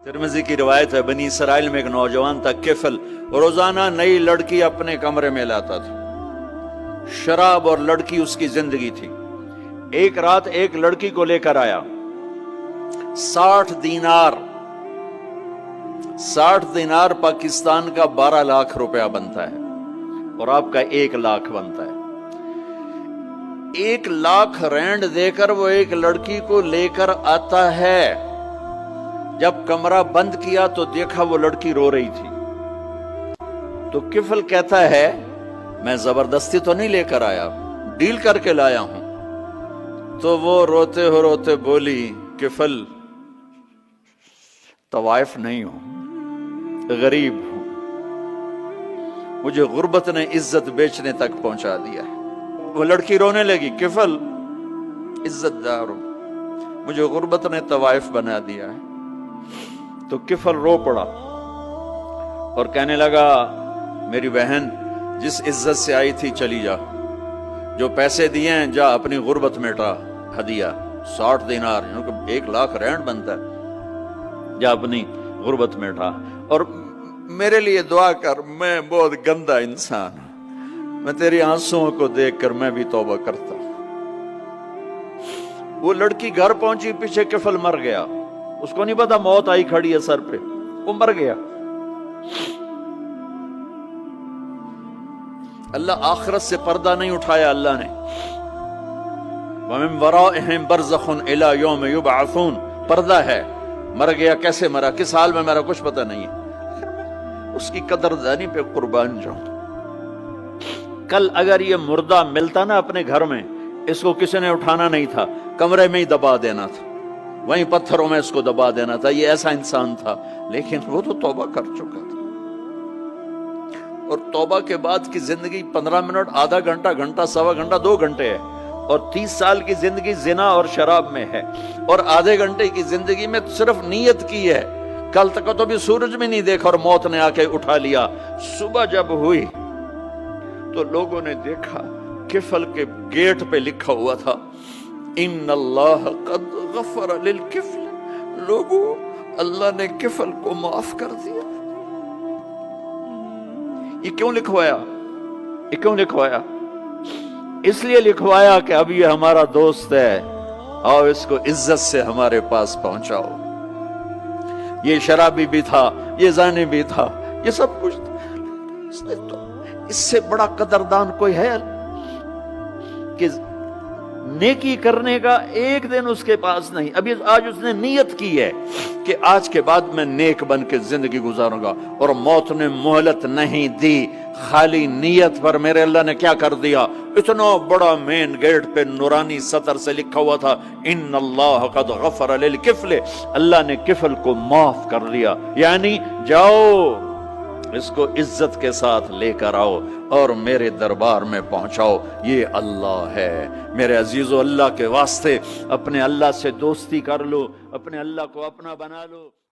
Tirmidhi की रिवायत है, बनी इसराइल में एक नौजवान था किफल, रोजाना नई लड़की अपने कमरे में लाता था। शराब और लड़की उसकी जिंदगी थी। एक रात एक लड़की को लेकर आया, 60 दीनार 60 दीनार पाकिस्तान का 12 लाख रुपया बनता है और आपका 1 लाख बनता है। 1 लाख रैंड देकर वो एक लड़की को लेकर आता है। जब कमरा बंद किया तो देखा वो लड़की रो रही थी। तो किफल कहता है, मैं जबरदस्ती तो नहीं लेकर आया, डील करके लाया हूं। तो वो रोते बोली, किफल तवाइफ नहीं हूं, गरीब हूं, मुझे गुर्बत ने इज्जत बेचने तक पहुंचा दिया है। वो लड़की रोने लगी, किफल इज्जतदार हूं, मुझे गुर्बत ने तवाइफ बना दिया है। तो किफल रो पड़ा और कहने लगा, मेरी बहन जिस इज्जत से आई थी चली जा, जो पैसे दिए हैं जा अपनी गुर्बत मिटा, हदिया 60 दिनार 1 लाख रैंड बनता है, जा अपनी गुर्बत मिटा और मेरे लिए दुआ कर, मैं बहुत गंदा इंसान हूं, मैं तेरी आंसुओं को देखकर मैं भी तौबा करता हूं। वो लड़की घर पहुंची, पीछे किफल मर गया। उसको नहीं पता मौत आई खड़ी है सर पे, वो मर गया। अल्लाह आखिरत से पर्दा नहीं उठाया अल्लाह ने। वमिन वराइहिम बरज़खुन इला यौम युबअसून, पर्दा है। मर गया, कैसे मरा, किस हाल में मरा, कुछ पता नहीं है। उसकी कदरदानी पे कुर्बान जाऊं। कल अगर ये मुर्दा मिलता ना अपने घर में, इसको किसी ने उठाना नहीं था, कमरे में ही दबा देना था, वहीं पत्थरों में इसको दबा देना था। ये ऐसा इंसान था, लेकिन वो तो तौबा कर चुका था। और तौबा के बाद की जिंदगी 15 मिनट, आधा घंटा, घंटा, सवा घंटा, 2 घंटे है। और 30 साल की जिंदगी जिना और शराब में है। और आधे घंटे की जिंदगी में सिर्फ नीयत की है। कल तक तो भी सूरज भी नहीं देखा और मौत ने आके उठा लिया। सुबह जब हुई तो लोगों ने देखा किफल के गेट पे लिखा हुआ था, इन्नल्लाह क़द गफ़र लिल किफ़ल। लोगों, अल्लाह ने किफल को माफ कर दिया। ये क्यों लिखवाया? ये क्यों लिखवाया? इसलिए लिखवाया कि अब ये हमारा दोस्त है, आओ इसको इज्जत से हमारे पास पहुंचाओ। ये शराबी भी था, ये जानी भी था, ये सब कुछ था। तो इससे बड़ा कदरदान कोई है कि नेकी करने का एक दिन उसके पास नहीं। अभी आज उसने नियत की है कि आज के बाद मैं नेक बन के जिंदगी गुजारूंगा, और मौत ने मोहलत नहीं दी। खाली नियत पर मेरे अल्लाह ने क्या कर दिया, इतना बड़ा मेन गेट पे नूरानी सतर से लिखा हुआ था, इन्नल्लाह क़द गफ़र लिल किफ़ल। अल्लाह ने किफल को माफ कर दिया। यानी जाओ इसको इज्जत के साथ लेकर आओ और मेरे दरबार में पहुंचाओ। ये अल्लाह है। मेरे अजीजों, अल्लाह के वास्ते अपने अल्लाह से दोस्ती कर लो, अपने अल्लाह को अपना बना लो।